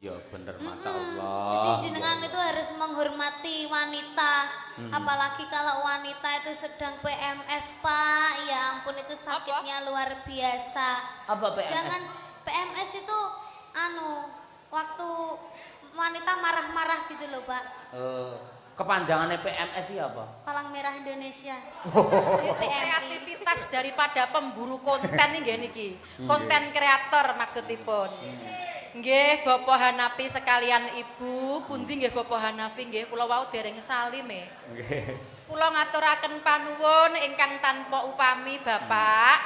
Ya bener, Masya Allah. Jadi jenengan itu harus menghormati wanita, apalagi kalau wanita itu sedang PMS Pak. Ya ampun itu sakitnya luar biasa. Apa PMS? Jangan PMS itu waktu wanita marah-marah gitu loh Pak. Kepanjangannya PMS ya apa? Palang Merah Indonesia. Kreativitas daripada pemburu konten nih niki. Konten kreator maksudipun. Nggih Bapak Hanafi sekalian Ibu, pundi nggih Bapak Hanafi nggih kula wau dereng salim e. Nggih. Kula ngaturaken panuwun ingkang tanpa upami Bapak.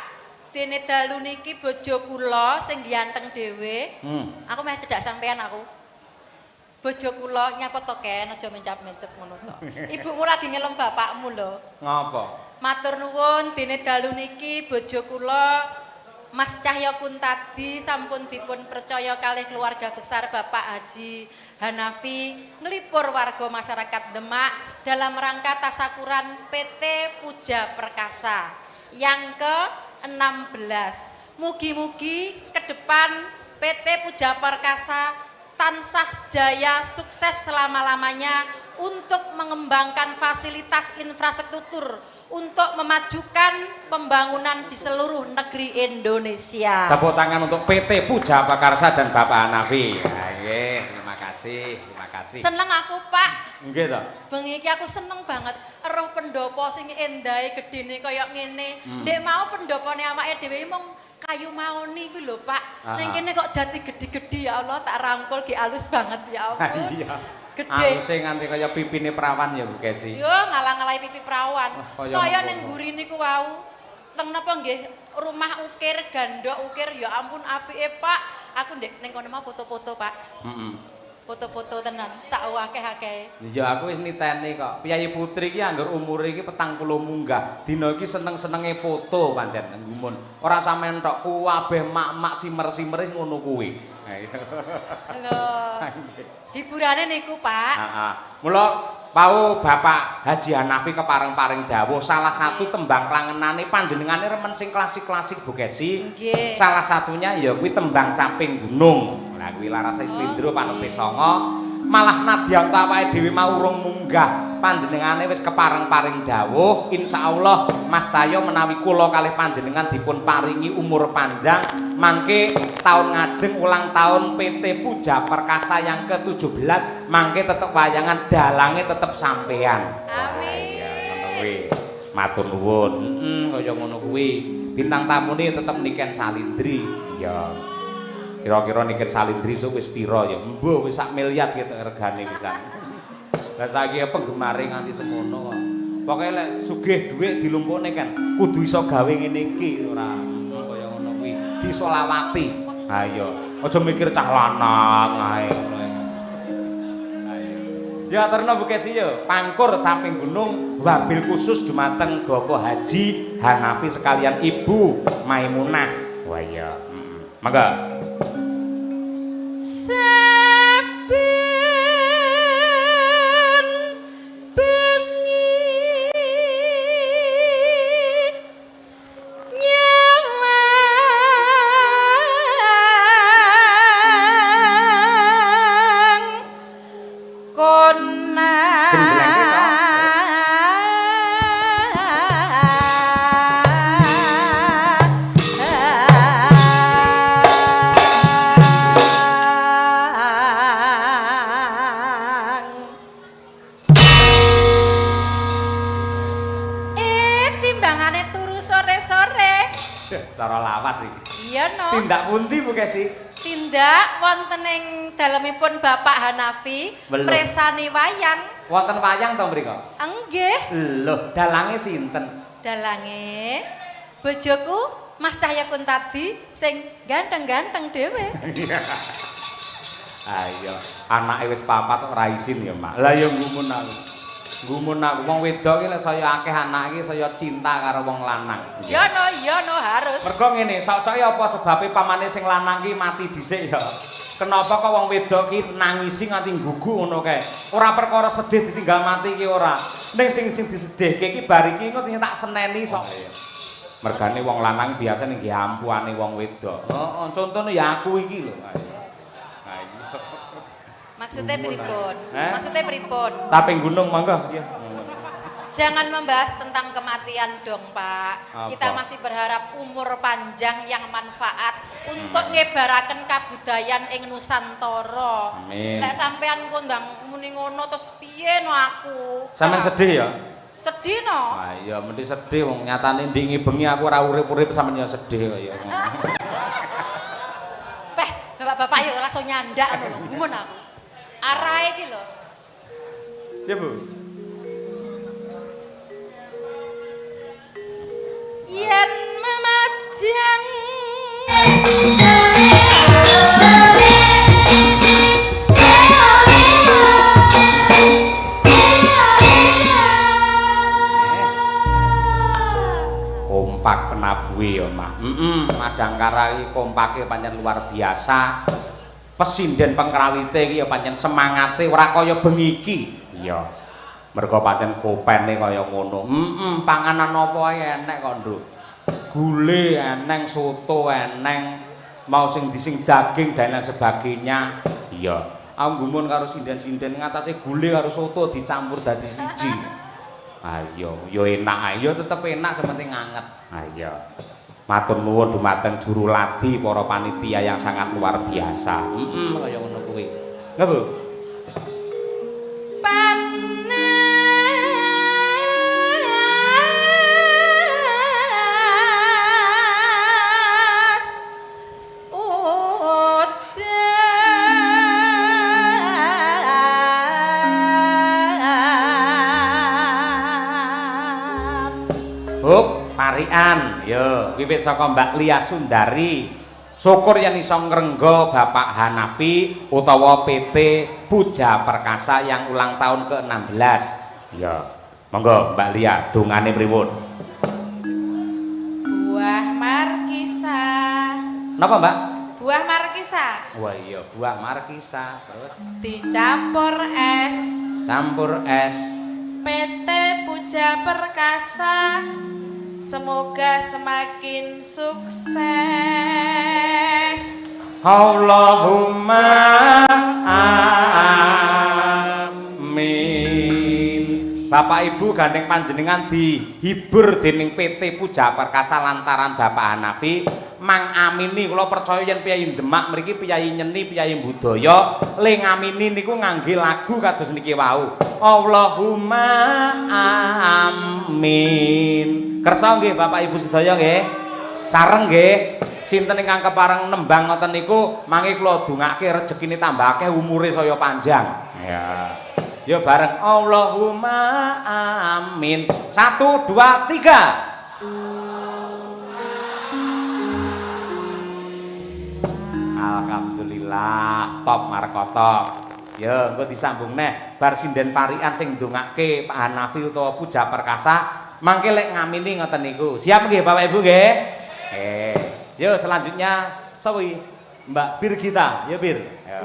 Dene dalu niki bojo kula sing ganteng dhewe. Aku meh cedak sampean aku. Bojo kula nyapa to Ken aja mencap-mencep ngono to. Ibumu lagi ngelem bapakmu lho. Ngapa? Matur nuwun dene dalu niki bojo kula Mas Cahya Kuntadi sampun dipun percaya kalih keluarga besar Bapak Haji Hanafi ngelipur warga masyarakat Demak dalam rangka tasakuran PT Puja Perkasa yang ke-16. Mugi-mugi ke depan PT Puja Perkasa tansah jaya sukses selama-lamanya untuk mengembangkan fasilitas infrastruktur untuk memajukan pembangunan di seluruh negeri Indonesia. Tepuk tangan untuk PT Puja Pakarsa dan Bapak Hanafi. Nggih, terima kasih, terima kasih. Seneng aku Pak. Nggih to. Bengi iki aku seneng banget roh pendopo sing endahe gedene kaya ngene. Ndek mau pendopone awake dhewe mung kayu maoni kuwi lho Pak. Ning kene kok jati gede-gede ya Allah tak rangkul ki alus banget ya ampun. Iya. Gede. Aluse nganti kaya pipine perawan ya Bu Kesi. Yo ngalang-ngalai pipi perawan. Oh, Saya ning mburi niku wau. Teng napa nggih rumah ukir, gandok ukir ya ampun apike Pak. Aku ndek ning kono mau foto-foto Pak. Foto-foto tenan, sak akeh-akeh. Ya aku wis niteni kok. Piyayi Putri iki anggar umur iki 40 munggah. Dina iki seneng-senenge foto pancen nggumun. Ora sampean tok kuwabeh mak-mak simer-simer ngono kuwi. Halo. Hiburane niku, Pak. Heeh. Mula pau Bapak Haji Hanafi kepareng-paring dawuh salah satu tembang klangenane panjenengane remen sing klasik-klasik Bu Kesi. Nggih. Salah satunya ya kuwi tembang Caping Gunung. Lah kuwi larase Slindro Panepe Songo. Malah nadyan awake dhewe mau urung munggah panjenengane wis kepareng-paring dawuh insyaallah Mas saya menawi kula kalih panjenengan dipun paringi umur panjang mangke tahun ngajeng ulang tahun PT Puja Perkasa yang ke-17 mangke tetep wayangan dalange tetep sampean. Amin. Ya ngono kuwi. Matur nuwun. Kaya ngono kuwi. Bintang tamune tetep Niken Salindri. Ya. Kira-kira Niken Salindri sok wis pira ya? Mbuh wis sak miliar gitu regane pisan. Lah saiki penggemare nganti semono kok. Pokoke lek sugih dhuwit dilumpukne kan kudu iso gawe ngene iki ora kaya ngono kuwi. Disolawati. Ha iya. Aja mikir cah lanang ae ngono. Ya aturna Bu Kesi ya, pangkur Caping Gunung wabil khusus dumateng Bapak Haji Hanafi sekalian Ibu Maimunah. Wah iya. Mangga. Saben bengi nyawang timbangane turu sore-sore. Cara lawas iki. Iya no. Tindak pundi Bu Kesi? Tindak wonten ing dalemipun Bapak Hanafi Belum. mresani wayang. Wonten wayang to mriko? Enggih. Lho, dalange sinten? Dalange bojoku Mas Cahya Kuntadi sing ganteng-ganteng dhewe. Ayo, anake wis papat kok ra isin ya, Mak. Lah ya ngumun aku. Ngumun aku wong wedok iki lek saya akeh anak iki saya cinta karo wong lanang. Ya no harus. Mergo ngene, sok-soke apa sebabe pamane sing lanang ki mati dhisik ya. Kenapa kok wong wedok ki nangisi nganti gugu ngono kae? Ora perkara sedih ditinggal mati ki ora. Ning sing disedihke ki bar iki engko tak seneni sok. Mergane wong lanang biasa ning nggih ampuane wong wedok. Heeh, contone ya aku iki lho. Ayo. Maksudnya pripun? Eh? Maksudnya pripun? Caping gunung mangga. Iya. Jangan membahas tentang kematian dong, Pak. Apa? Kita masih berharap umur panjang yang manfaat untuk ngebaraken kabudayan ing Nusantara. Amin. Nek sampean kondang muni ngono terus piye no aku? Sampeyan sedih ya? Sedih no. Ah iya mesti sedih wong nyatane ndingi bengi aku ora urip-urip sampeyan ya sedih kaya ngono. Peh, bapak-bapak yuk langsung nyandak ngono lho. Ngumun aku. Arahe iki lho. Ya, Bu. Yen memajang Kompak penabuhe ya, Mak. Madangkara iki kompake pancen luar biasa. Pesinden pengrawite iki ya pancen semangate ora kaya bengi iki. Iya. Mergo pancen kopene kaya ngono. Panganan apa ae enek kok, Nduk. Gule eneng, soto eneng, mau sing dising daging dan lain sebagainya. Iya. Aku gumun karo sinden-sinden ngatasé gule karo soto dicampur dadi siji. Ayo, yo enak ayo tetep enak sementing anget. Ayo. Matur nuwun dumateng juru ladi para panitia yang sangat luar biasa. Kaya ngono kuwi. Nggih, Bu. Parian, yo wiwit saka Mbak Lia Sundari. Syukur yen iso ngrengga Bapak Hanafi utawa PT Puja Perkasa yang ulang tahun ke-16. Ya, monggo Mbak Lia, dongane pripun? buah markisa. Napa, Mbak? Buah markisa Wah iya, buah markisa terus dicampur es. campur es. PT Puja Perkasa semoga semakin sukses. Allahumma amin. Bapak Ibu gandeng panjenengan dihibur dening PT Puja Perkasa lantaran Bapak Hanafi mang amini. Kula percaya yen piyayi Demak mriki piyayi nyeni piyayi budaya le ngamini niku ngangge lagu kados niki wau. Allahumma amin. Kersa nggih Bapak Ibu sedaya nggih? Sareng nggih. Sinten ingkang kepareng nembang ngoten niku mangke kula dongake rejekine tambah akeh umure saya panjang. Ya. Ya bareng Allahumma amin. 1 2 3. Alhamdulillah top markoto. Ya engko disambung neh bar sinden parian sing ndongake Pak Hanafi utawa Puja Perkasa mangke lek ngamini ngoten niku. Siap nggih Bapak Ibu nggih? Yo selanjutnya sawi Mbak Birgita. Ya Bir. Yo.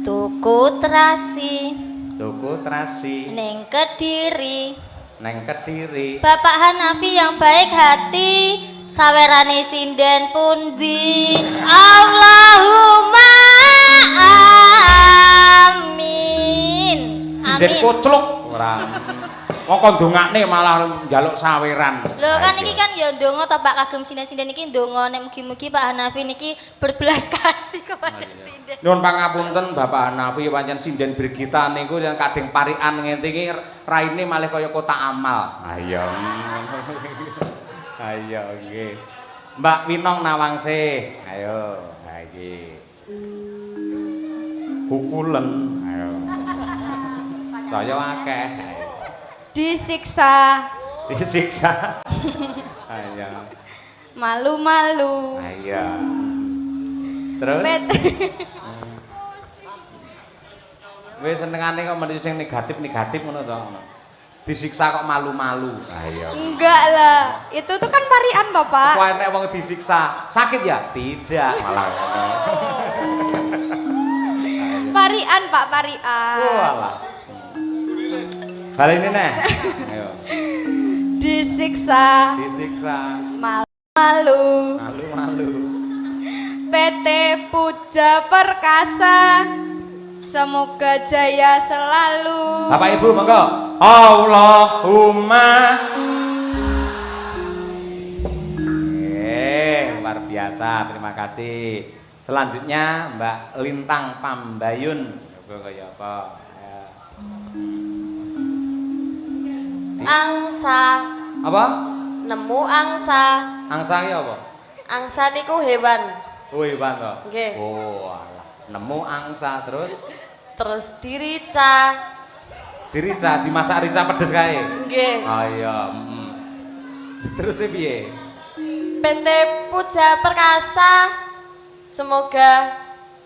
Tuku terasi Tuku terasi ning Kediri. neng Kediri. Bapak Hanafi yang baik hati, sawerane sinden pundi. Allahumma amin. Sinden Amin. kocluk ora. Kok ndongakne malah njaluk saweran. Lho kan iki kan ya ndonga ta Pak kagem sinden-sinden iki ndonga nek mugi-mugi Pak Hanafi niki berbelas kasih kepada sinden. Nuwun pangapunten Bapak Hanafi pancen sinden Birgita niku yang kadang parian ngene iki raine malih kaya kotak amal. Ayo. Ayo nggih. Mbak Winong Nawangse. Ayo. Ha iki. Kukulen. Ayo. Saya akeh. Ayo. Disiksa. Disiksa. Ayo. Malu-malu. Ayo. Terus wis senengane kok mesti sing negatif-negatif ngono to. Disiksa kok malu-malu. Ayo. Enggak lah, itu tuh kan parian toh Pak. Kok enek wong disiksa, sakit ya? Tidak, malah ngono. Parian Pak, parian. Walah. Bali ini neh. Ayo. Disiksa. Disiksa. Malu-malu. Malu-malu. PT PT Puja Perkasa semoga jaya selalu. Bapak Ibu monggo. Allahumma. Luar biasa, terima kasih. Selanjutnya Mbak Lintang Pambayun. Kaya apa? Ya. Angsa. Apa? Nemu angsa. Angsa ki apa? Angsa niku hewan. Oh, hewan to. Nggih. Oh, alah. Nemu angsa terus Terus dirica. dirica dimasak rica pedes kae. Nggih. Oh iya, Terus piye? PT Puja Perkasa semoga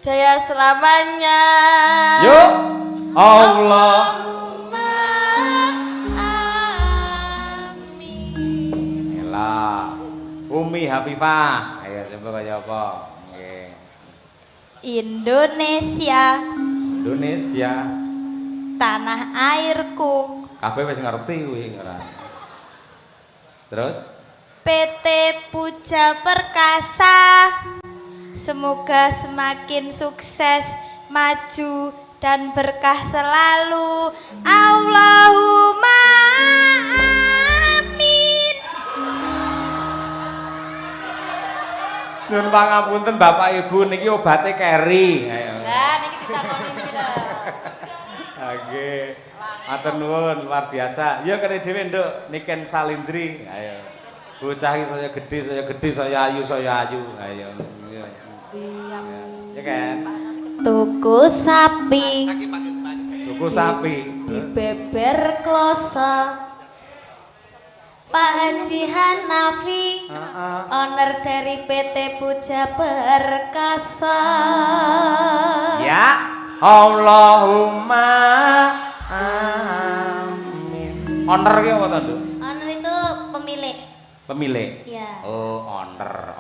jaya selamanya. Yuk. Allah. Allahumma amin. Elah. Umi Hafifah. Ayo coba kaya apa? Nggih. Indonesia Indonesia. tanah airku. Kabeh wis ngerti kuwi ora. Terus PT Puja Perkasa semoga semakin sukses, maju dan berkah selalu. Allahumma amin. Nyuwun pangapunten Bapak Ibu niki obate keri. Ayo. Lah niki disakoni niki lho. Nggih. Matur nuwun luar biasa. Ya kene dhewe Nduk Niken Salindri. Ayo. Bocah iki saya gede, saya ayu. Ayo. Ya kan? Tuku sapi Tuku sapi. di beber kloso. Pak Haji Hanafi, owner dari PT Puja Perkasa. Ya. Allahumma amin. Owner ki apa to, Nduk? Owner itu pemilik. Pemilik. Ya. Oh, owner.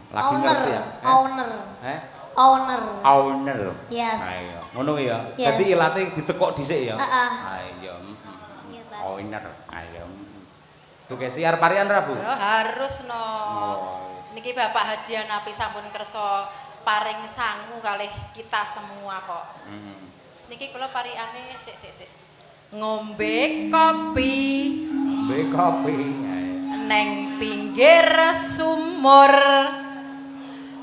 Lagi Owner, ngerti ya? owner, Eh? owner. Owner. Yes. Ayo, ngono ya. Yes. Dadi ilate ditekok dhisik ya. Heeh. Ayo. Iya, Pak. Owner. Ayo. Oke, siar parian ra, Bu? Oh, harus no. Oh. Niki Bapak Haji Hanafi sampun kersa paring sangu kalih kita semua kok. Niki kula pariane sik. Ngombe kopi Ngombe kopi. Ayo. neng pinggir sumur.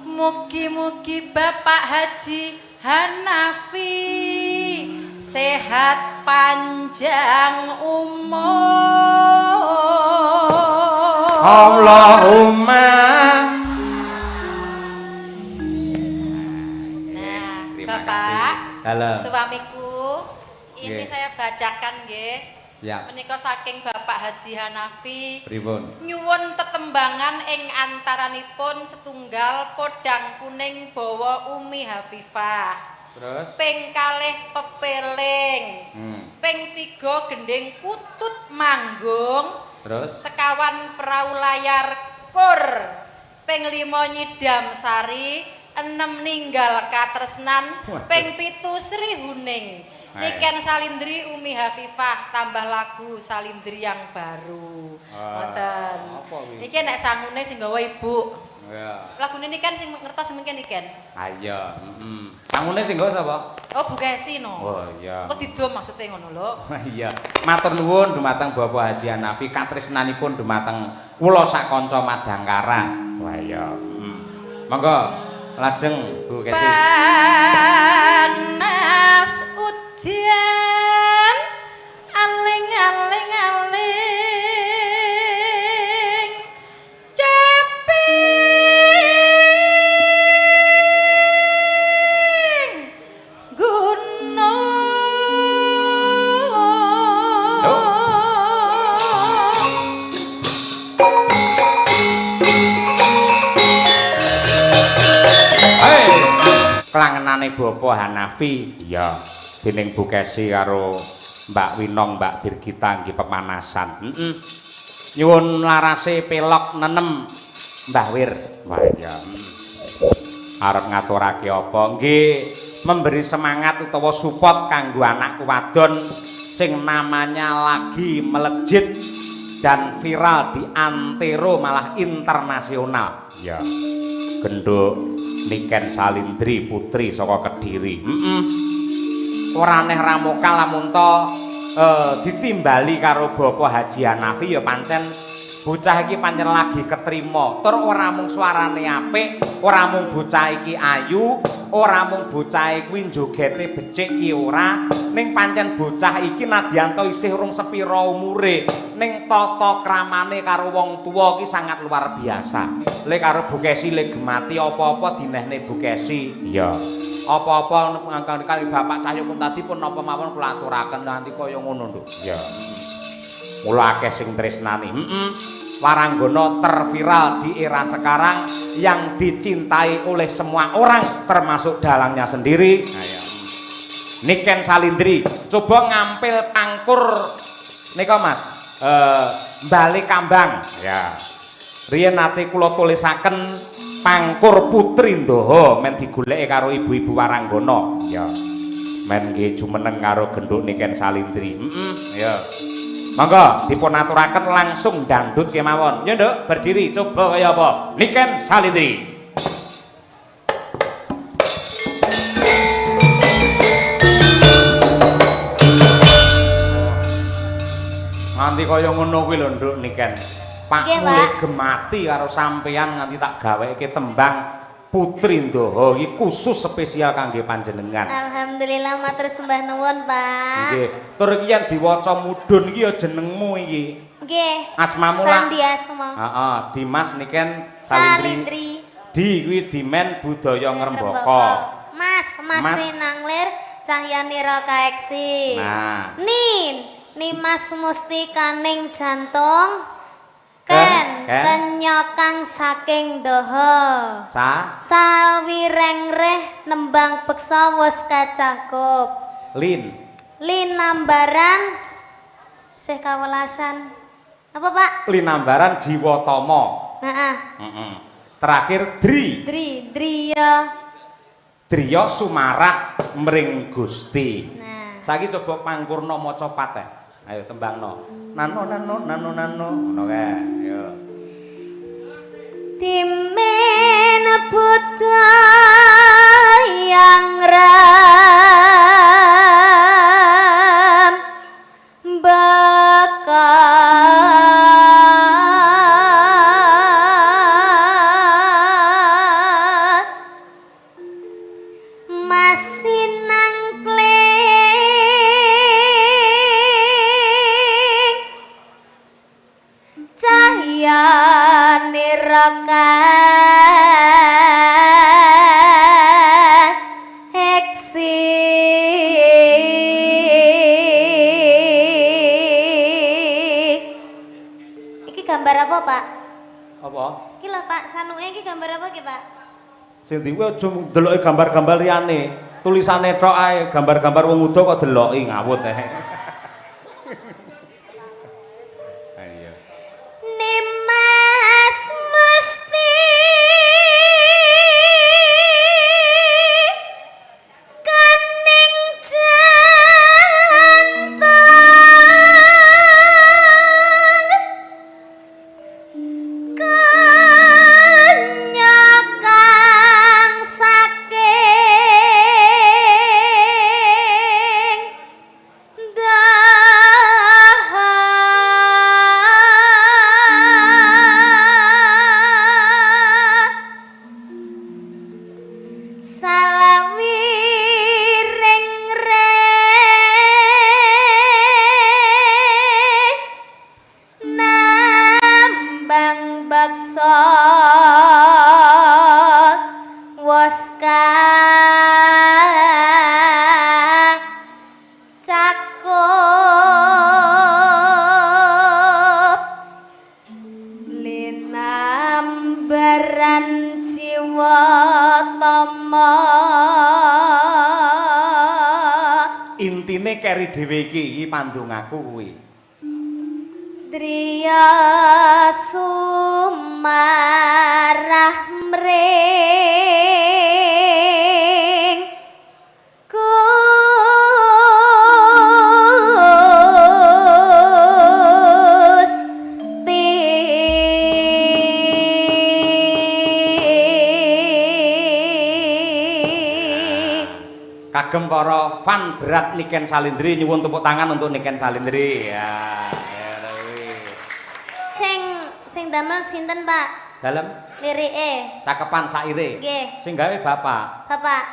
Mugi-mugi Bapak Haji Hanafi sehat panjang umur. Allahumma. Nah, Terima Bapak, kasih. Halo. suamiku, ini Nggih. saya bacakan nggih. Siap. Menika saking Bapak Haji Hanafi. Pripun? Nyuwun tetembangan ing antaranipun setunggal podang kuning bawa Umi Hafifah. Terus? Ping kalih pepeling. Ping 3 gending kutut manggung. Terus? Sekawan perahu layar kur. Ping 5 nyidam sari. 6 ninggal katresnan. Ping 7 Sri Huning. Niken Salindri Umi Hafifah tambah lagu Salindri yang baru. Ngoten. Apa kuwi? Niki nek sangune sing gawa Ibu. Ya. Lagune niki kan sing ngertos mungkin Niken. Ayo, Sangune sing nggo sapa? Oh Bu Kesi no. Oh iya. Kok didom maksudnya ngono lho. Iya. Matur nuwun dumateng Bapak Haji Hanafi katresnanipun dumateng kula sak kanca Madangkara. Wah iya. Monggo lajeng Bu Kesi. Panas udian aling-aling caping gunung. Hei, kelangenane Bapak Hanafi, iya. Dening Bu Kesi karo Mbak Winong, Mbak Birgita nggih pemanasan. Nyuwun larase pelok nenem Mbah Wir. Wah iya. Arep ngaturake apa? Nggih, memberi semangat utawa support kanggo anakku wadon sing namanya lagi melejit dan viral di antero malah internasional. Ya. genduk Niken Salindri putri saka Kediri. Ora neh ramoka lamun to ditimbali karo Bapak Haji Hanafi ya pancen bocah iki pancen lagi ketrima. Tur ora mung suarane apik, ora mung bocah iki ayu, ora mung bocah kuwi jogete becik ki ora, ning pancen bocah iki nadyan to isih urung sepira umure, ning tata kramane karo wong tuwa ki sangat luar biasa. Le karo Bu Kesi le gemati apa-apa dinehne Bu Kesi. Iya. Apa-apa ngangkani Bapak Cahyo pun tadi pun napa mawon kula aturaken nganti kaya ngono, Nduk. Iya. Mula akeh sing tresnani. Waranggana terviral di era sekarang yang dicintai oleh semua orang termasuk dalangnya sendiri. Niken Salindri coba ngampil pangkur nika Mas Mbale Kambang ya. Riyen nate kula tulisaken pangkur Putri Ndaha men digoleki karo ibu-ibu Waranggana ya. Men nggih jumeneng karo genduk Niken Salindri. Ya. Monggo dipun aturaken langsung dangdut kemawon. Ya Nduk, berdiri coba kaya apa? Niken Salindri. Nganti kaya ngono kuwi lho Nduk Niken. Pak mulih gemati karo sampeyan nganti tak gaweke tembang Putri Ndaha iki khusus spesial kangge panjenengan. Alhamdulillah matur sembah nuwun, Pak. Nggih, tur iki yen diwaca mudhun iki ya jenengmu iki. Nggih. Asmamu lah. Sandi Asma. Heeh, Dimas Niken Salindri. Di kuwi Dimen Budaya Ngrembaka. Mas Sinanglir Cahyanira Kaeksi. Nah. Nimas Mustikaning Jantung. Ken kenyokang saking Ndaha. Salwirengreh nembang beksa wis kacakup. Lin nambaran sih kawelasan. Apa Pak? Lin nambaran Jiwatama. Heeh. Terakhir Driya Sumarah mring Gusti. Nah. Saiki coba pangkurna maca pateh. Ayo tembangno. Nano ngono kae. Ayo. Dimen buta yang ram bakat masinang cahyane eksi iki gambar apa Pak? Apa? Iki lah Pak, sanuke iki gambar apa iki Pak? Sing ndi kuwi aja ndeloki gambar-gambar liyane. Tulisane tok ae, gambar-gambar wong udo kok deloki ngawut ae. Intine keri dhewe iki pandongaku kuwi. Driya Sumarah mring Gusti kagem para fan berat Niken Salindri nyuwun tepuk tangan untuk Niken Salindri. Ya, Sing damel sinten, Pak? Dalem Lirike. cakepan saire. Nggih. Sing gawe Bapak. Bapak.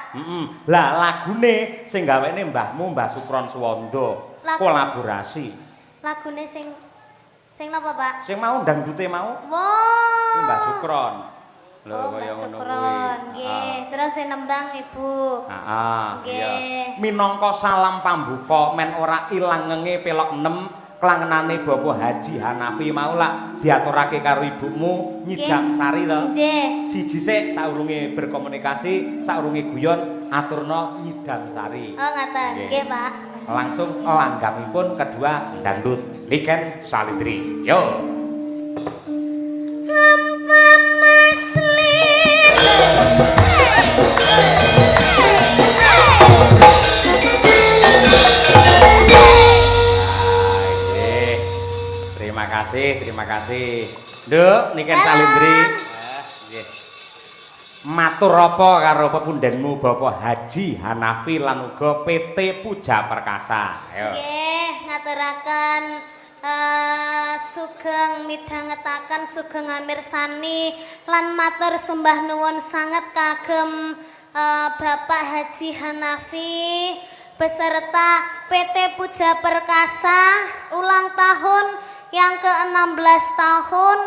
Lah lagune sing gawene mbahmu Mbah Sukron Suwanda. Kolaborasi. Lagune sing napa, Pak? Sing mau dangdute mau. Wow. Mbah Sukron. Lho Oh, kaya Mbak ngono Sukron, kuwi. nggih. Terus sing nembang Ibu. Heeh. Nggih. Minangka salam pambuka men ora ilang ngenge pelok 6 klangenane Bapak Haji Hanafi mau lak diaturake karo ibumu Nyidam Sari to. Nggih. Siji sik saurunge berkomunikasi, saurunge guyon aturna Nyidam Sari. Oh, ngaten. Nggih, Pak. Langsung langgamipun kedua dangdut Niken Salindri. Yo. Terima kasih. Nduk, Niken Salindri. Nggih. Matur apa karo pepundenmu Bapak Haji Hanafi lan uga PT Puja Perkasa. Ayo. Nggih, ngaturaken sugeng midhangetaken sugeng amirsani lan matur sembah nuwun sanget kagem Bapak Haji Hanafi beserta PT Puja Perkasa ulang tahun yang ke-16 tahun.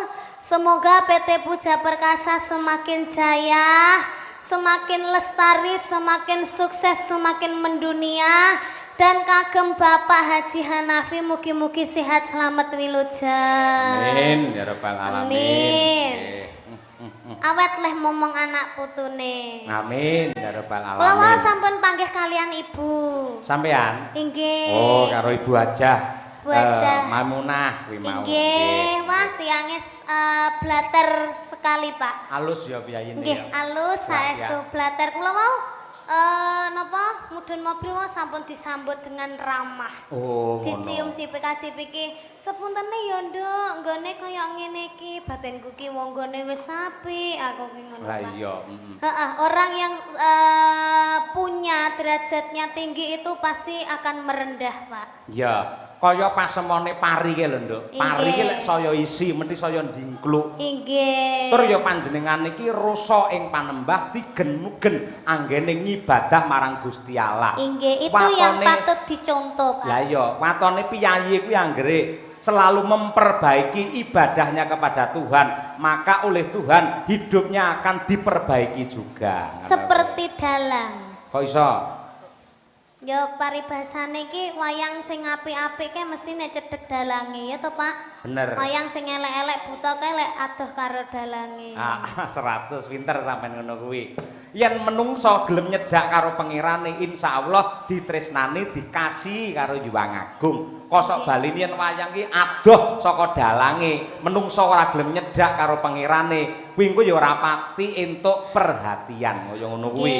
Semoga PT Puja Perkasa semakin jaya, semakin lestari, semakin sukses, semakin mendunia. Dan kagem Bapak Haji Hanafi mugi-mugi sehat selamat wilujeng. Amin ya rabbal alamin. Amin. Awet leh momong anak putune. Amin ya rabbal alamin. Kula mau sampun panggih kalian Ibu. Sampean? Inggih. Oh, karo Ibu Hajah. Bu Hajah. Mamunah kuwi mau. Inggih, wah tiange blater sekali, Pak. Halus ya piyayine. Nggih, alus saestu blater. Kula mau napa mudhun mobil mau sampun disambut dengan ramah. Oh, ngono. Dicium cipika-cipiki, sepuntene ya, Nduk, nggone kaya ngene iki, batinku ki wong nggone wis apik, aku ki ngono, Lah Pak. iya, Heeh, orang yang punya derajatnya tinggi itu pasti akan merendah, Pak. Ya, kaya pasemone pari ki lho, Nduk. Pari ki Inggih. lek saya isi mesti saya ndingkluk. Inggih. Tur ya panjenengan iki rasa ing panembah digen-mugen anggene ngibadah marang Gusti Allah. Inggih, itu yang patut dicontoh, Pak. Lah iya, watone piyayi kuwi anggere selalu memperbaiki ibadahnya kepada Tuhan, maka oleh Tuhan hidupnya akan diperbaiki juga. Seperti dalang. Kok iso? Ya paribasane iki wayang sing apik-apik ke mesti nek cedhek dalange ya to, Pak. Bener. Wayang sing elek-elek buta kae lek adoh karo dalange. Ah, 100 pinter sampean ngono kuwi. Yen menungso gelem nyedak karo pangerane, insyaallah ditresnani dikasih karo Hyang Agung. Kosok baline yen wayang ki adoh saka dalange, menungso ora gelem nyedak karo pangerane, kuwi engko ya ora pati entuk perhatian kaya ngono kuwi.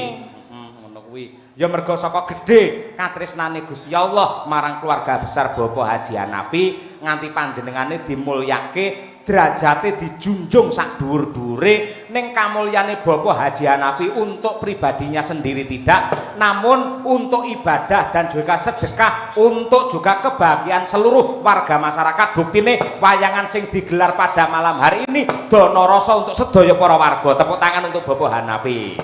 Ngono kuwi. Ya mergo saka gedhe katresnane Gusti Allah marang keluarga besar Bapak Haji Hanafi nganti panjenengane dimulyake, derajate dijunjung sak dhuwur-dhuwure. Ning kamulyane Bapak Haji Hanafi untuk pribadinya sendiri tidak, namun untuk ibadah dan juga sedekah, untuk juga kebahagiaan seluruh warga masyarakat. Buktine wayangan sing digelar pada malam hari ini dono rasa untuk sedaya para warga. Tepuk tangan untuk Bapak Hanafi.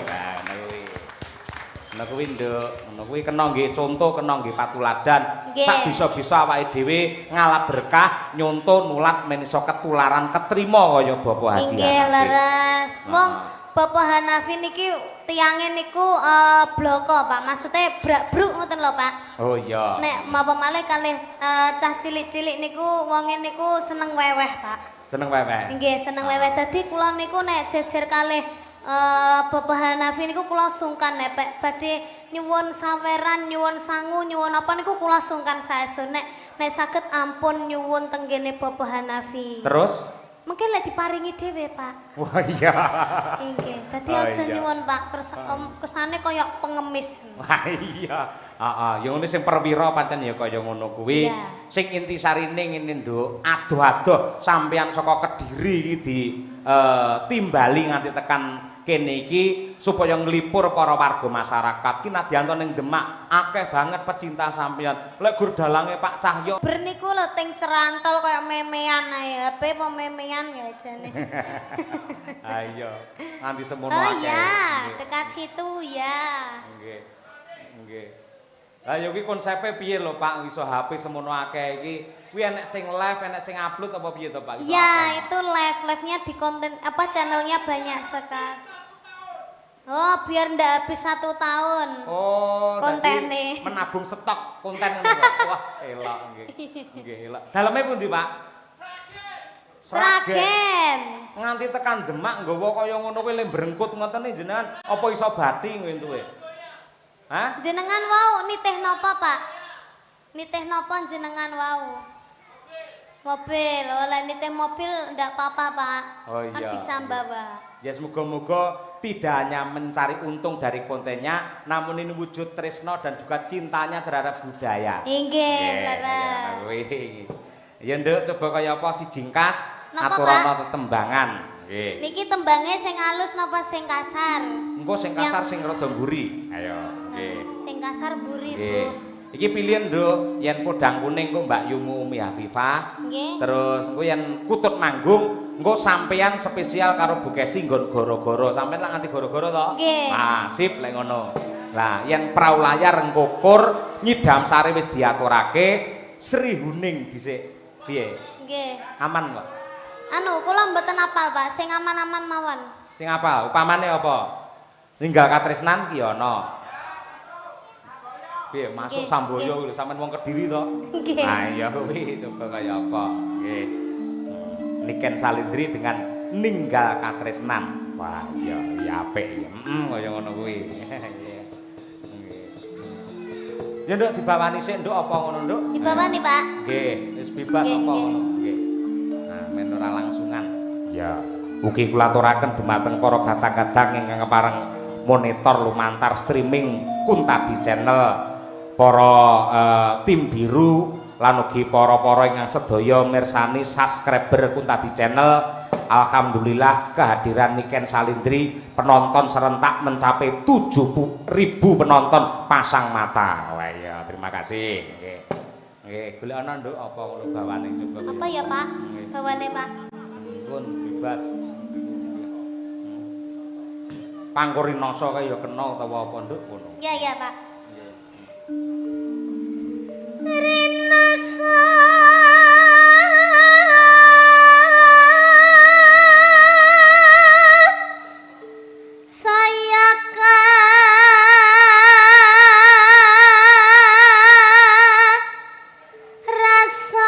Ngono kuwi Nduk, ngono kuwi kena nggih contoh, kena nggih patuladan. Sak bisa-bisa awake dhewe ngalap berkah, nyonto nulat men iso ketularan ketrima kaya Bapak Haji. Inggih leres. Wong Bapak Hanafi niki tiange niku bloko, Pak. Maksudnya brak-bruk ngoten lho, Pak. Oh iya. Nek mapa malih kalih cah cilik-cilik niku wonge niku seneng weweh, Pak. Seneng weweh. Nggih, seneng weweh. Dadi kula niku nek jejer kalih Bapak Hanafi niku kula sungkan nek badhe nyuwun saweran, nyuwun sangu, nyuwun apa niku kula sungkan saestu nek saged ampun nyuwun tenggene Bapak Hanafi. Terus? Mungkin lek diparingi dhewe, Pak. Wah iya. Inggih. Dadi Oh, aja iya. nyuwun, Pak. Terus kesane kaya pengemis. Wah iya. Heeh, ya ngene sing perwira pancen ya kaya ngono kuwi. Iya. Sing intisarine ngene Nduk, adoh-adoh sampeyan saka Kediri iki timbali nganti tekan kene iki supaya nglipur para warga masyarakat. Ki nadyanto ning Demak akeh banget pecinta sampeyan. Lek gur dalange Pak Cahyo Berniku lho ting cerantol kayak memean ae. Apa memean ya jane. ayo nganti semono Oh akeh. iya, Nggih. dekat situ ya. Nggih. Nggih. Lah yo ki konsepe piye lho Pak iso HP semono akeh iki? Kuwi enek sing live, enek sing upload apa piye to Pak? Iso akeh? Ya, itu live-nya di konten apa channelnya banyak sekali. Oh, biar ndak habis 1 tahun. Oh, Kontene. dadi menabung stok konten ngono kok. Wah, elok nggih. Nggih, elok. Daleme pundi, Pak? Sragen. Nganti tekan Demak nggawa kaya ngono kuwi le brengkut ngoten iki jenengan apa iso bathi ngentuke? Hah? Jenengan wau nitih napa, Pak? Nitih napa jenengan wau? Mobil, oleh nitih mobil ndak apa-apa, Pak. Oh Kan iya. bisa bawa. Ya semoga-moga tidak hanya mencari untung dari kontennya, namun ini wujud tresno dan juga cintanya terhadap budaya. Inggih, Nggih, leres. kaya kuwi. Ya nduk coba kaya apa si jingkas Napa, aturana tetembangan. Nggih. Niki tembangnya sing halus napa sing kasar? Engko sing kasar sing rada mburi. Ayo, nggih. Sing kasar buri, Bu. Nggih. Iki pilihan nduk, yen podang kuning engko Mbak Yumu Umi Hafifah. Nggih. Terus engko yen kutut manggung, engko sampeyan spesial karo Bu Kesi nggon goro-goro. Sampeyan lak nganti goro-goro to? Nggih. Ah, sip lek ngono. Lah, yen prau layar engko kur, nyidam sari wis diaturake, Sri Huning dhisik. Piye? Nggih. Aman kok? Anu, kula mboten apal, Pak. Sing aman-aman mawon. Sing apa? Upamane apa? Ninggal katresnan ki ana. Piye masuk Nggih, Samboyo lho sampean wong Kediri to? Nggih. Nah iya kuwi coba kaya apa. Nggih. Niken Salindri dengan ninggal katresnan. Wah, iya iya apik ya. Kaya ngono kuwi. Iya. Nggih. Ya nduk dibawani sik nduk apa ngono nduk? Dibawani, Pak. Nggih, wis bebas Nggih, apa nggih. ngono. Nggih. Nah, men ora langsungan. Ya. Ugi kula aturaken dumateng para gadang-gadang ingkang kepareng monitor lumantar streaming Kuntadi Channel. Para tim biru lan ugi para-para ingkang sedaya mirsani subscriber Kuntadi Channel. Alhamdulillah kehadiran Niken Salindri penonton serentak mencapai 70.000 penonton pasang mata. Wah iya, terima kasih. Nggih. Nggih, golek ana nduk apa ngono bawane coba. Apa ya, Pak? Nggih. Bawane, Pak. Pun bebas. Pangkurinasa kaya kena utawa apa nduk ngono. Iya, iya, Pak. Nggih. Rinasa sayaka rasa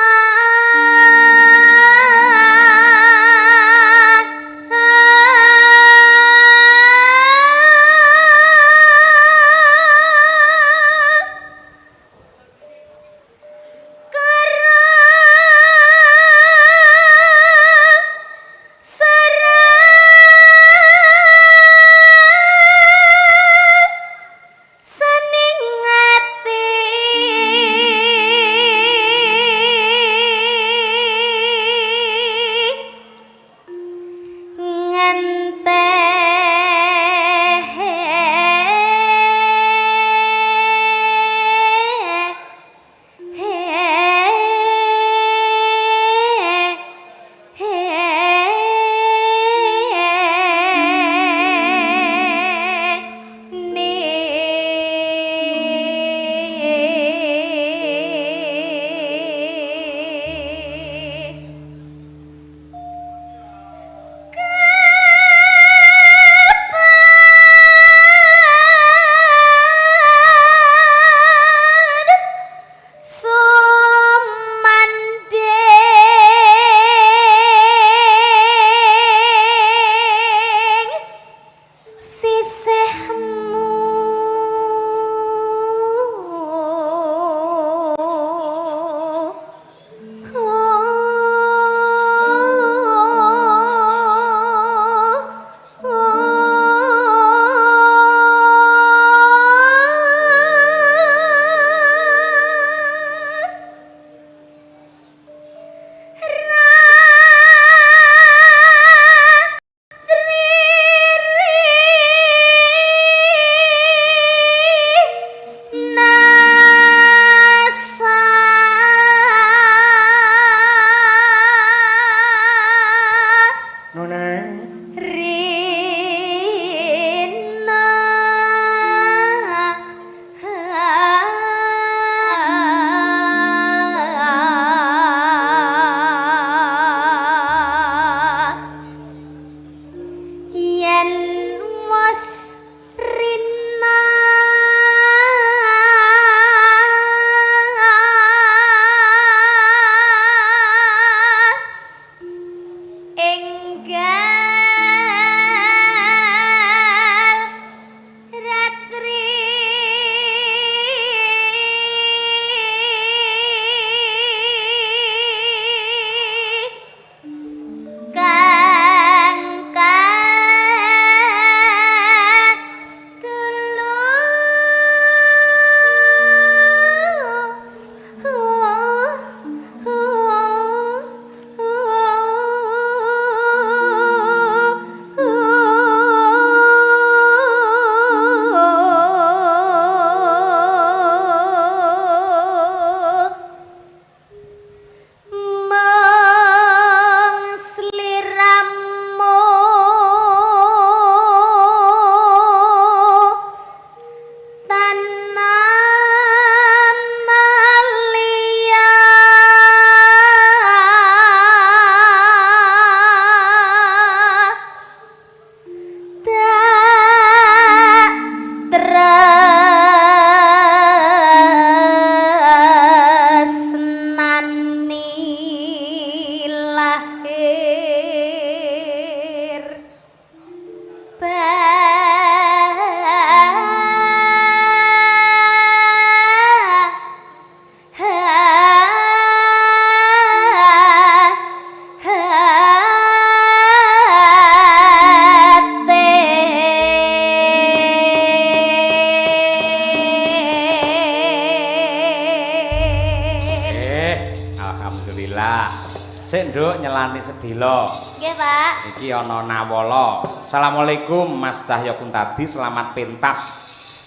Sik Nduk nyelani sedilo. Nggih, Pak. Iki ana Nawala. Assalamualaikum Mas Cahya Kuntadi, selamat pentas.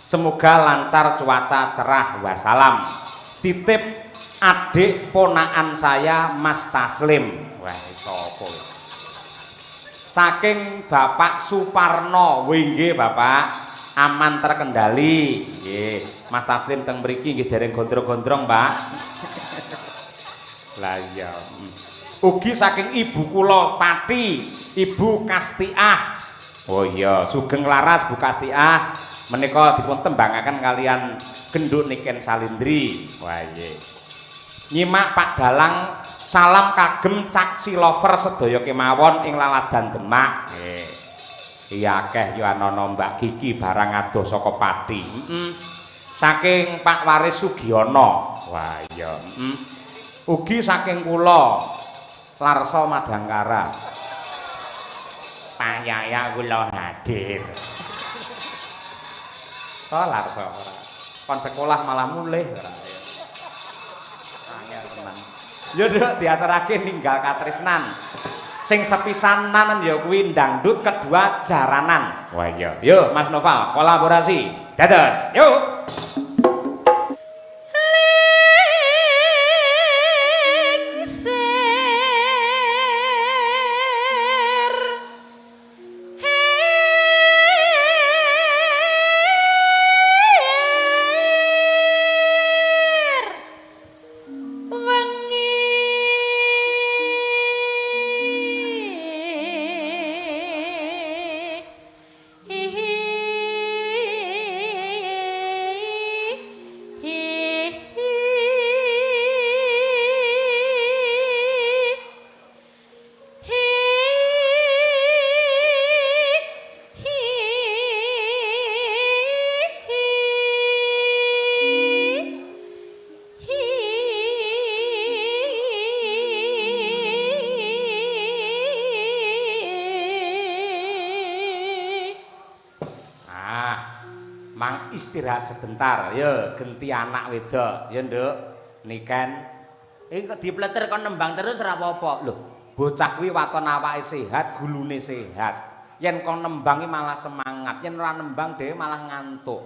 Semoga lancar cuaca cerah. Wassalam. Titip adik ponakan saya Mas Taslim. Wah, sapa? Saking Bapak Suparno. Nggih, Bapak. Aman terkendali. Nggih. Mas Taslim teng mriki nggih dereng gondrong-gondrong, Pak. Lah iya. Ugi saking ibu kula Pati, Ibu Kastiah. Oh iya, sugeng laras Bu Kastiah. Menika dipun tembangaken kalian genduk Niken Salindri. Wah iya. Nyimak Pak Dalang, salam kagem caksi lover sedaya kemawon ing laladan Demak. Nggih. Iya akeh yo ana Mbak Kiki barang adoh saka Pati. Saking Pak Waris Sugiono. Wah iya. Ugi saking kula Larso Madangkara. Pak Yaya kula hadir. Oh Larso ora. Kon sekolah malah mulih ora ya. Angel tenan. Yo Nduk diaturake ninggal katresnan. Sing sepisanan ya kuwi dangdut, kedua jaranan. Wah iya. Yo Mas Noval kolaborasi. Dados. Yuk. Istirahat sebentar, ya genti anak wedok, ya Nduk. Niken. Iki kok dipleter kon nembang terus ora apa-apa. Lho, bocah kuwi waton awake sehat, gulune sehat. Yen kon nembang malah semangat, yen ora nembang dhewe malah ngantuk.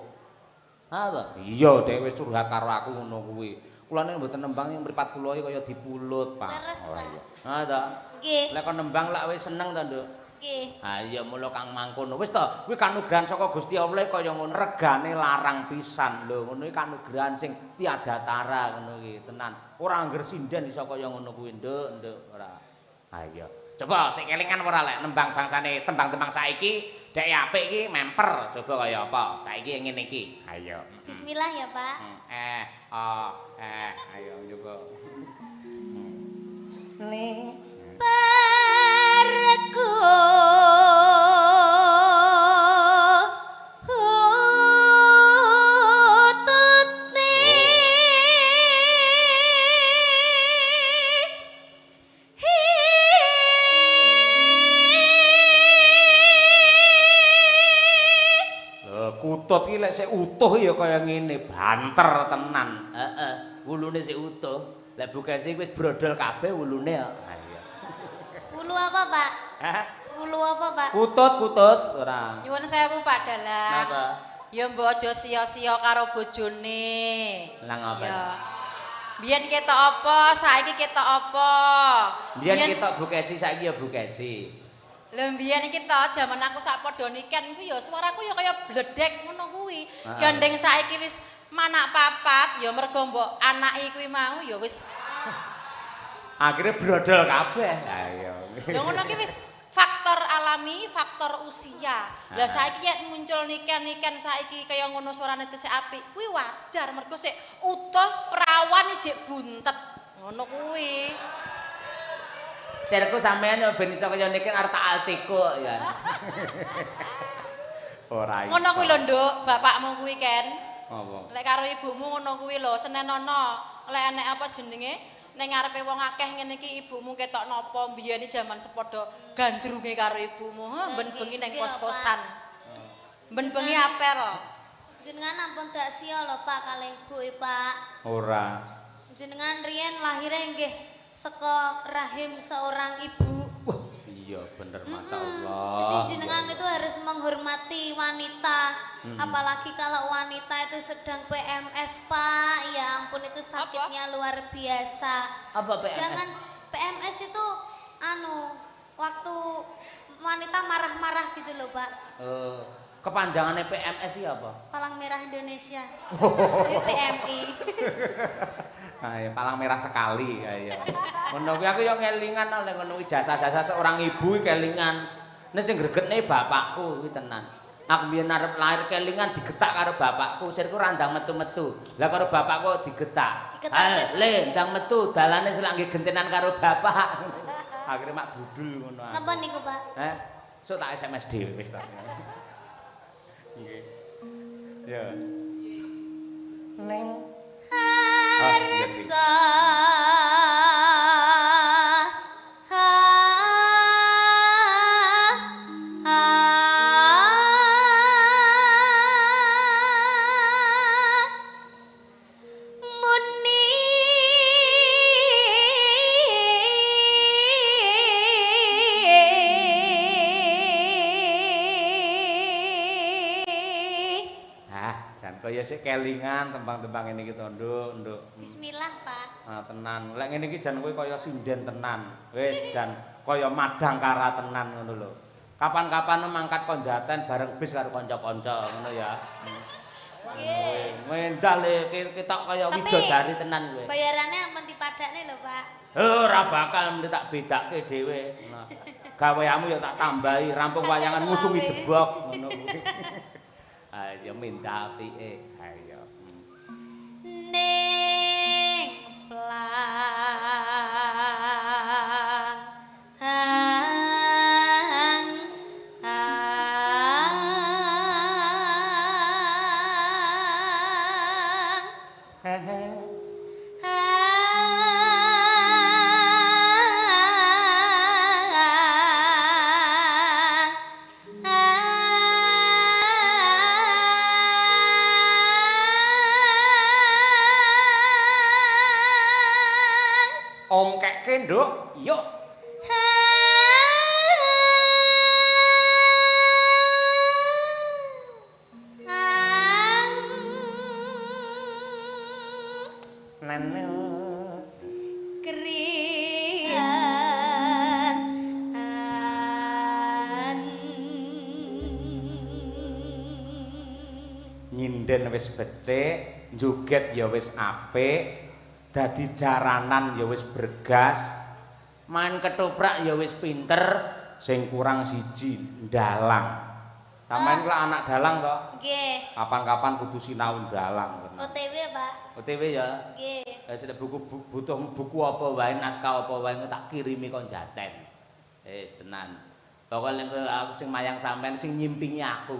Apa? Iya, dhewe wis curhat karo aku ngono kuwi. Kula nek mboten nembang mripat kula iki kaya dipulut, Pak. Leres, Pak. Iya. Ha ta? Nggih. Lek kon nembang lak wis seneng ta, Nduk? Nggih. Ha iya mula Kang mangkono. Wis to, kuwi kanugrahan saka Gusti Allah kaya ngono, regane larang pisan. Lho, ngono iki kanugrahan sing tiada tara ngono iki, tenan. Ora angger sinden iso kaya ngono kuwi, Nduk, ora. Ha iya. Coba sik kelingan ora lek nembang bangsane tembang-tembang saiki, dek apik iki memper. Coba kaya apa? Saiki ngene iki. Ha iya. Bismillah ya, Pak. Ayo coba. Barku Kutut iki lek sik utuh ya kaya ngene, banter tenan. Heeh, wulune sik utuh. Lek bukese wis brodol kabeh wulune ya. Ha iya. Wulu apa, Pak? Hah? Wulu apa, Pak? Kutut ora. Nyuwun sewu Pak Dalang. Napa? Ya mbok aja sia-sia karo bojone. Lah ngapa? Ya. Biyen ketok apa, saiki ketok apa? Biyen ketok bukesi saiki ya bukesi. Lha mbiyen iki to jaman aku sak padha niken kuwi ya suaraku ya kaya bledek ngono kuwi. Gandeng saiki wis manak papat ya mergo mbok anaki kuwi mau ya wis Akhirnya brodol kabeh. Ayo. lha ngono ki wis faktor alami, faktor usia. Lah saiki yen muncul niken-niken saiki kaya ngono suarane tesih apik, kuwi wajar mergo sik utuh perawan jek buntet. Ngono kuwi. Serku sampean yo ben iso kaya niken arep tak altiko ya. Ora iso. Ngono kuwi lho, Nduk, bapakmu kuwi Ken. Apa? Lek karo ibumu ngono kuwi lho, senenono. Lek enek apa jenenge? Ning ngarepe wong akeh ngene iki ibumu ketok napa biyen jaman sepadha gandrunge karo ibumu. Ben bengi ning kos-kosan. Ben bengi apel. Jenengan ampun dak sia lho Pak kalih ibu Pak. Ora. Jenengan riyen lahirnya nggih saka rahim seorang ibu. Wah, iya bener masyaallah. Jadi jenengan itu harus menghormati wanita, apalagi kalau wanita itu sedang PMS Pak. Ya ampun itu sakitnya luar biasa. Apa PMS? Jangan PMS itu waktu wanita marah-marah gitu loh Pak. Kepanjangannya PMS iya apa? Palang Merah Indonesia. Itu PMI. Ayo, palang merah sekali ayo. Ngono kuwi aku yo kelingan oleh ngono kuwi jasa-jasa seorang ibu iki kelingan. Nek sing gregetne bapakku kuwi tenan. Aku biyen arep lahir kelingan digetak karo bapakku, sirku ra ndang metu-metu. Lah karo bapakku digetak. Le, ndang metu, dalane selak nggih gentenan karo bapak. Akhire mak budul ngono. Napa niku Pak? Sok tak SMS dhewe wis ta. Nggih. Ya. Neng Harsa kaya sik kelingan tembang-tembang ini iki to, Nduk. Bismillah, Pak. Ah, tenan. Lek ngene iki jan kowe kaya sinden tenan. Wis jan kaya madangkara tenan ngono lho. Kapan-kapan mangkat konjaten bareng bis karo kanca-kanca ngono ya. Nggih. Mendal ketok kaya widodari tenan kowe. Bayarannya ampun dipadakne lho, Pak. Ora bakal mesti tak bedake dhewe. Nah, gaweamu ya tak tambahi rampung wayangan ngusungi debok ngono kuwi. Ayo minta apike. Ayo. Ning plang ongkekke, Nduk. Yuk. Nyinden wis becik, njoget ya wis apik. Dadi jaranan ya wis bergas, main ketoprak ya wis pinter, sing kurang siji ndalang. Sampeyan kuwi anak dalang to? Nggih. Kapan-kapan kudu sinau ndalang. OTW, Pak. OTW ya? Nggih. Sing butuh buku apa wae, naskah apa wae tak kirimi kon jaten. Wis tenan. Pokoke aku sing mayang sampean sing nyimpingi aku.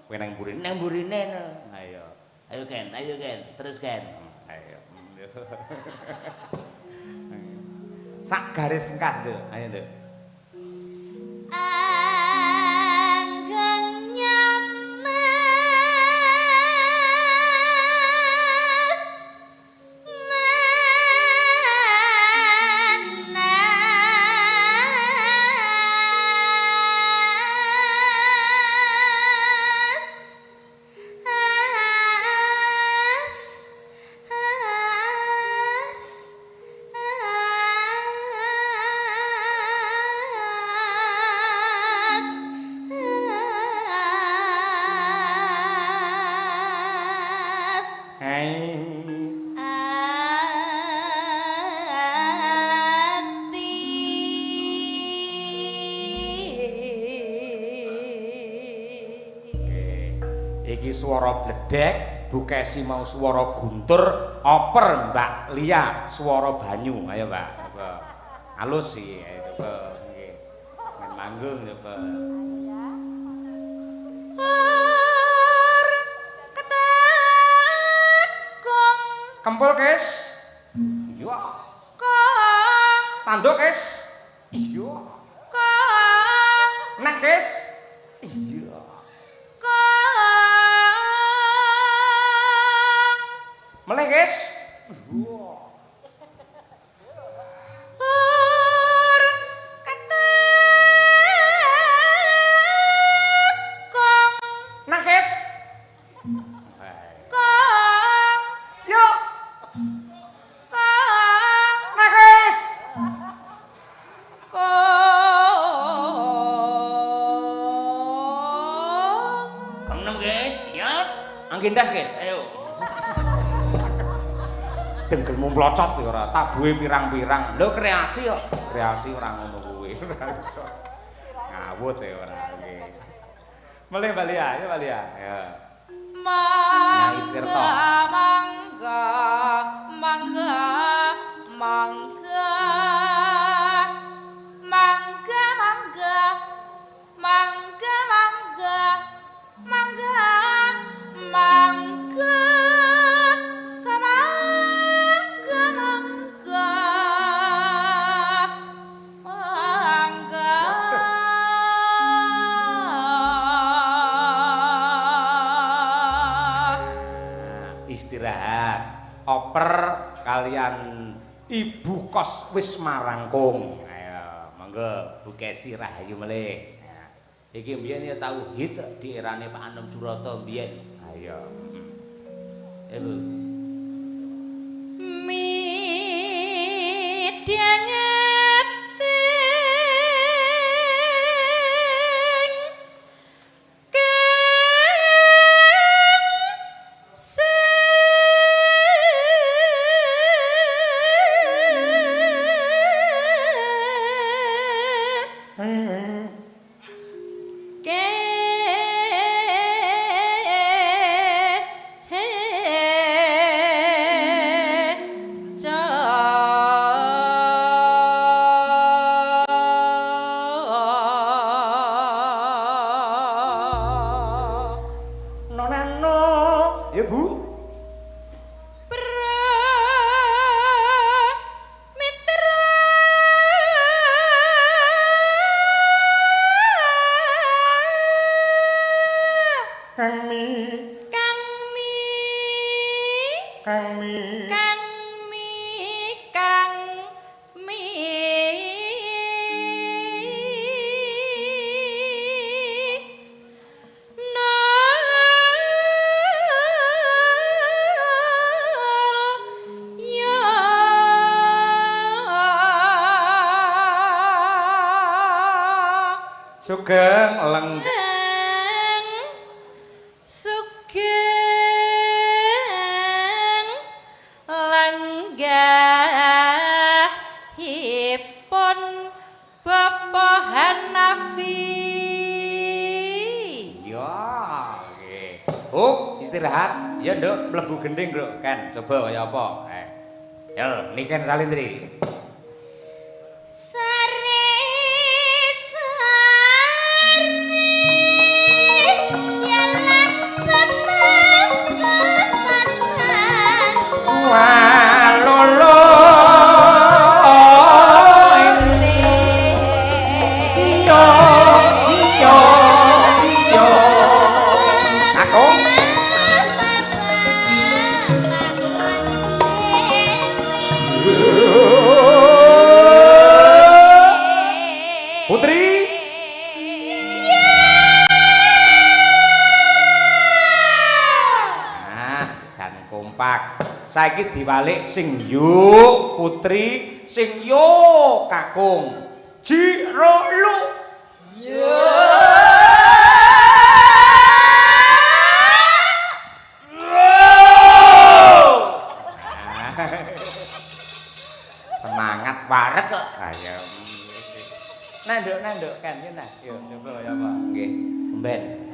Kowe nang mburine. Ayo. Ayo Ken, terus Ken. Sak garis engkas Nduk. Ayo Nduk. Anggang nyaman iki swara bledek, Bukesi mau swara guntur, oper Mbak Lia swara banyu. Ayo Mbak. Halus sih itu nggih. Main manggung ya, Pak. Kempul, Kes. Iya. Kong. Tanduk, Kes. Iya. Kong. Nah, Kes. Iya. Kong. Meleh, Kes. guys. Ya. Anggendas guys. Ayo. Dengkelmu mlocot ya ora. Tabuhe pirang-pirang. Lho kreasi kok. Kreasi ora ngono kuwi. Ora iso. Ngawut ya ora. Nggih. Mulai Mbak Lia, ya Mbak Lia. Ya. Mangga, mangga, mangga, mangga, mangga, mangga, mangga, mangga, mangga, mangga, mangga, mangga, Istirahat. Oper kalian ibu kos wis marangkung. Ayo, monggo Bu Kesi Rahayu melih. Nah, iki mbiyen ya tau hit di erane Pak Anom Surata mbiyen. Ayo. Bu. Ya Bu. Sugeng leng Sugeng lenggahipun Bapak Hanafi. ya nggih. Istirahat. Ya Nduk, mlebu gending, Nduk. Kan coba kaya apa? Yo, Niken Salindri. Putri. Nah, jan kompak. Saiki diwalik sing yo Putri, sing yo Kakung. Jiro lu. Yo. Semangat banget kok. Ayo. Nanduk kan ya nah. Yuk coba ya Pak. Nggih. Omben.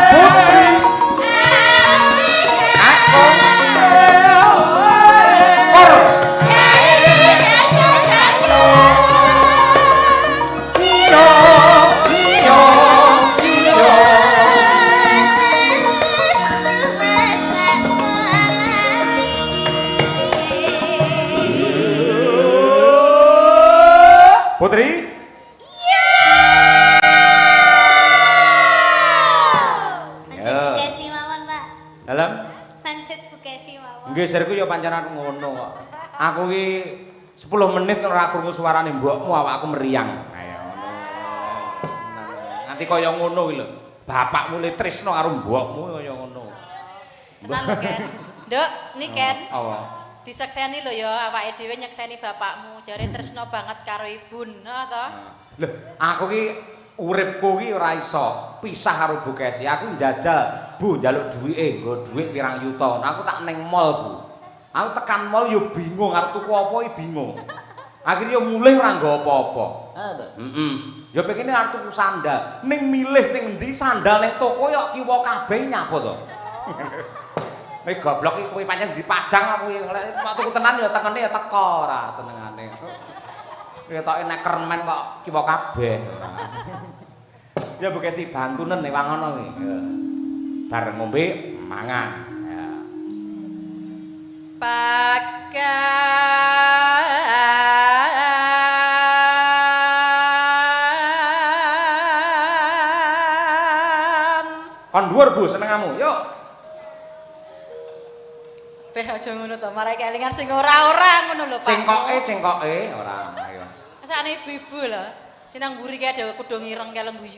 Putri. Aku. Desi mawon. Nggeserku ya pancen aku ngono kok. Aku ki 10 menit ora krungu suarane mbokmu awakku meriang. Ayo ngono. Nanti kaya ngono ki lho. Bapakmu le tresno karo mbokmu kaya ngono. Tenan lho Ken. Nduk, ni Ken. Apa? Disekseni lho ya awake dhewe nyekseni bapakmu. Jare tresno banget karo ibu, nah to. Lho, aku ki uripku ki ora iso pisah karo Bu Kesi. Aku njajal, Bu, njaluk duwike, nggo dhuwit pirang yuta. Aku tak ning mall, Bu. Aku tekan mall yo bingung arep tuku apa iki bingung. Akhirnya yo mulih ora nggo apa-apa. Heeh. Ya pekine arep tuku sandal. Ning milih sing endi sandal ning toko yo kiwa kabeh nyapa to. Kowe goblok iki kowe pancen dipajang aku lek tuku tenan ya tekene ya teko ora senengane. Ketoke nek kermen kok kiwa kabeh. Ya Bu Kesi bantunen nek wangono kuwi. Bareng ngombe mangan. Ya. Pakan. Kon dhuwur Bu senengamu. Yuk. Beh aja ngono to, marai kelingan sing ora-ora ngono lho, Pak. Cengkoke ora. Ayo. Sakane ibu-ibu lho. Sinang mburi ki ada kudu ngireng keleng guyu.